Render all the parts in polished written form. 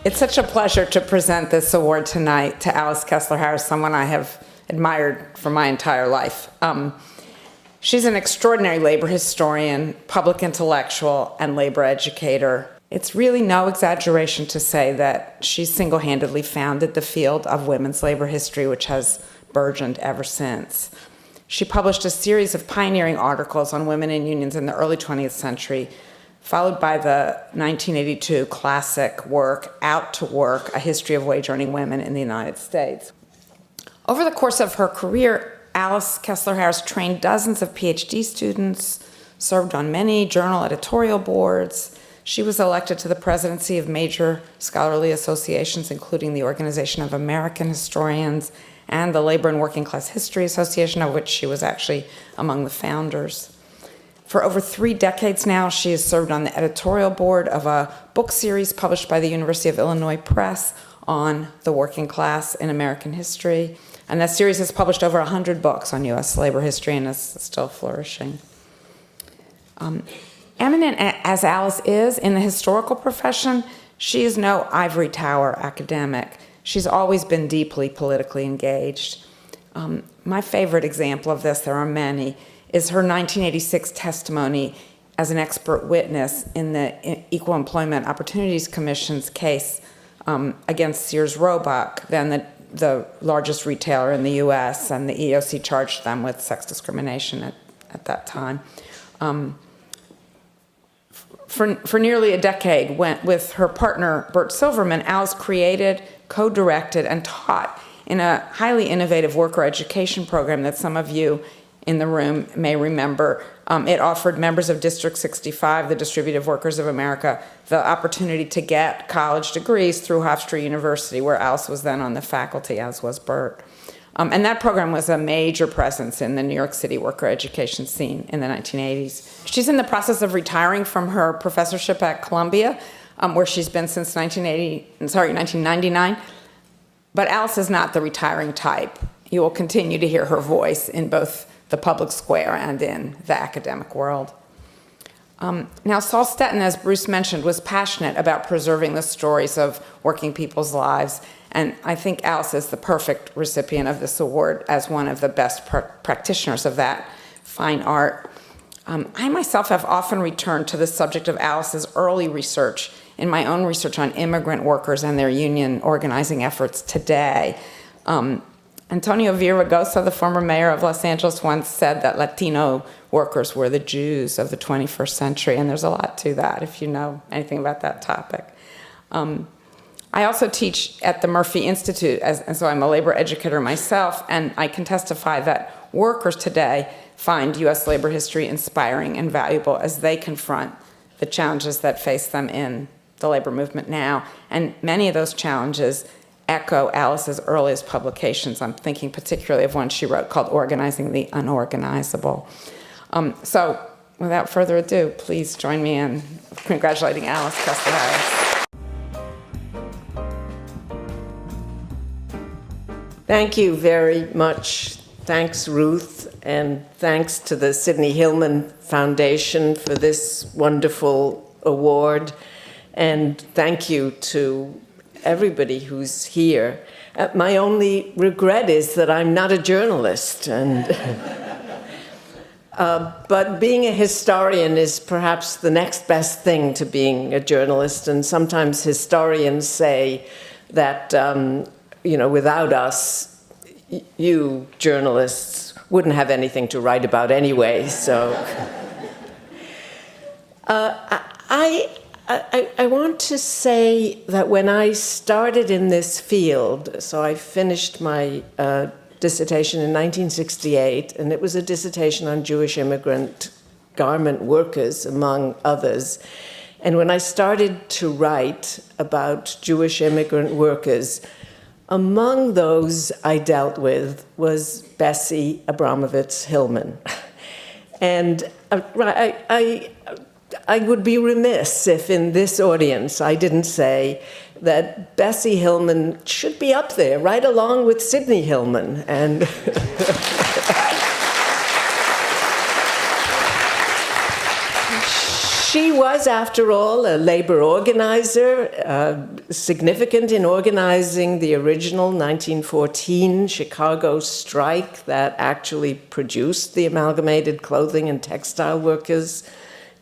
It's such a pleasure to present this award tonight to Alice Kessler-Harris, someone I have admired for my entire life. She's an extraordinary labor historian, public intellectual, and labor educator. It's really no exaggeration to say that she single-handedly founded the field of women's labor history, which has burgeoned ever since. She published a series of pioneering articles on women in unions in the early 20th century, followed by the 1982 classic work, Out to Work, A History of Wage-Earning Women in the United States. Over the course of her career, Alice Kessler-Harris trained dozens of PhD students, served on many journal editorial boards. She was elected to the presidency of major scholarly associations, including the Organization of American Historians and the Labor and Working Class History Association, of which she was actually among the founders. For over 3 decades now, she has served on the editorial board of a book series published by the University of Illinois Press on the working class in American history. And that series has published over 100 books on U.S. labor history and is still flourishing. Eminent as Alice is in the historical profession, she is no ivory tower academic. She's always been deeply politically engaged. My favorite example of this, there are many, is her 1986 testimony as an expert witness in the Equal Employment Opportunities Commission's case against Sears Roebuck, then the largest retailer in the U.S., and the EEOC charged them with sex discrimination at that time. For nearly a decade, with her partner, Bert Silverman, Alice created, co-directed, and taught in a highly innovative worker education program that some of you in the room may remember. It offered members of District 65, the Distributive Workers of America, the opportunity to get college degrees through Hofstra University, where Alice was then on the faculty, as was Bert. And that program was a major presence in the New York City worker education scene in the 1980s. She's in the process of retiring from her professorship at Columbia, where she's been since 1999. But Alice is not the retiring type. You will continue to hear her voice in both the public square and in the academic world. Now, Saul Stetin, as Bruce mentioned, was passionate about preserving the stories of working people's lives, and I think Alice is the perfect recipient of this award as one of the best practitioners of that fine art. I myself have often returned to the subject of Alice's early research in my own research on immigrant workers and their union organizing efforts today. Antonio Villaraigosa, the former mayor of Los Angeles, once said that Latino workers were the Jews of the 21st century, and there's a lot to that if you know anything about that topic. I also teach at the Murphy Institute, and so I'm a labor educator myself, and I can testify that workers today find U.S. labor history inspiring and valuable as they confront the challenges that face them in the labor movement now, and many of those challenges echo Alice's earliest publications. I'm thinking particularly of one she wrote called Organizing the Unorganizable. So without further ado, please join me in congratulating Alice Kessler-Harris. Thank you very much. Thanks, Ruth, and thanks to the Sidney Hillman Foundation for this wonderful award, and thank you to everybody who's here. My only regret is that I'm not a journalist, and but being a historian is perhaps the next best thing to being a journalist, and sometimes historians say that without us, you journalists wouldn't have anything to write about anyway. So I want to say that when I started in this field, so I finished my dissertation in 1968, and it was a dissertation on Jewish immigrant garment workers, among others. And when I started to write about Jewish immigrant workers, among those I dealt with was Bessie Abramovitz Hillman. And I would be remiss if in this audience I didn't say that Bessie Hillman should be up there, right along with Sidney Hillman. And She was, after all, a labor organizer, significant in organizing the original 1914 Chicago strike that actually produced the Amalgamated Clothing and Textile Workers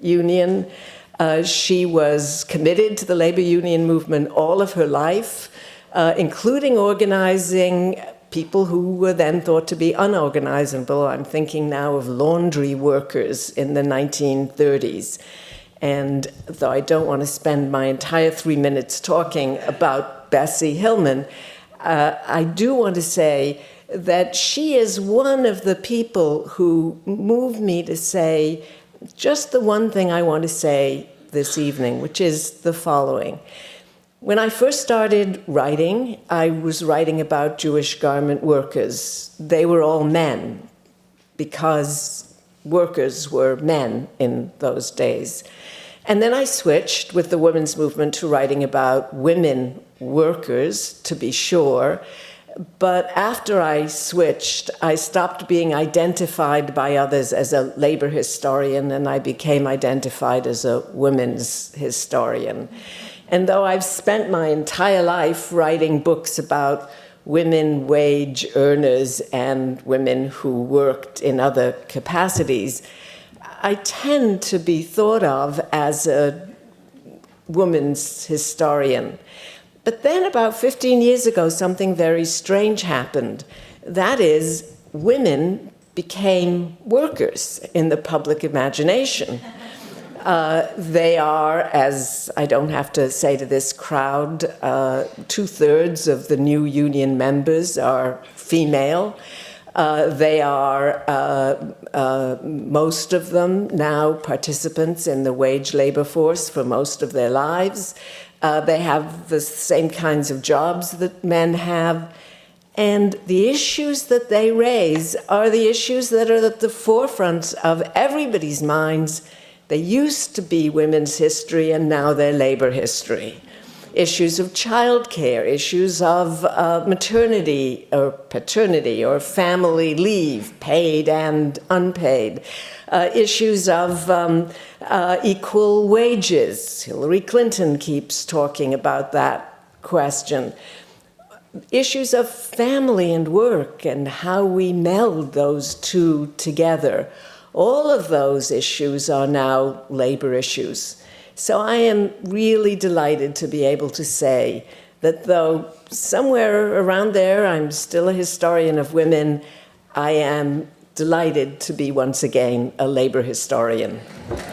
Union. She was committed to the labor union movement all of her life, including organizing people who were then thought to be unorganizable. I'm thinking now of laundry workers in the 1930s. And though I don't want to spend my entire 3 minutes talking about Bessie Hillman, I do want to say that she is one of the people who moved me to say just the one thing I want to say this evening, which is the following. When I first started writing, I was writing about Jewish garment workers. They were all men, because workers were men in those days. And then I switched with the women's movement to writing about women workers, to be sure. But after I switched, I stopped being identified by others as a labor historian, and I became identified as a women's historian. And though I've spent my entire life writing books about women wage earners and women who worked in other capacities, I tend to be thought of as a woman's historian. But then about 15 years ago, something very strange happened. That is, women became workers in the public imagination. They are, as I don't have to say to this crowd, 2/3 of the new union members are female. They are, most of them now, participants in the wage labor force for most of their lives. They have the same kinds of jobs that men have. And the issues that they raise are the issues that are at the forefront of everybody's minds. They used to be women's history, and now they're labor history. Issues of childcare, issues of maternity or paternity or family leave, paid and unpaid, issues of equal wages. Hillary Clinton keeps talking about that question. Issues of family and work and how we meld those two together. All of those issues are now labor issues. So I am really delighted to be able to say that though somewhere around there I'm still a historian of women, I am delighted to be once again a labor historian.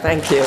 Thank you.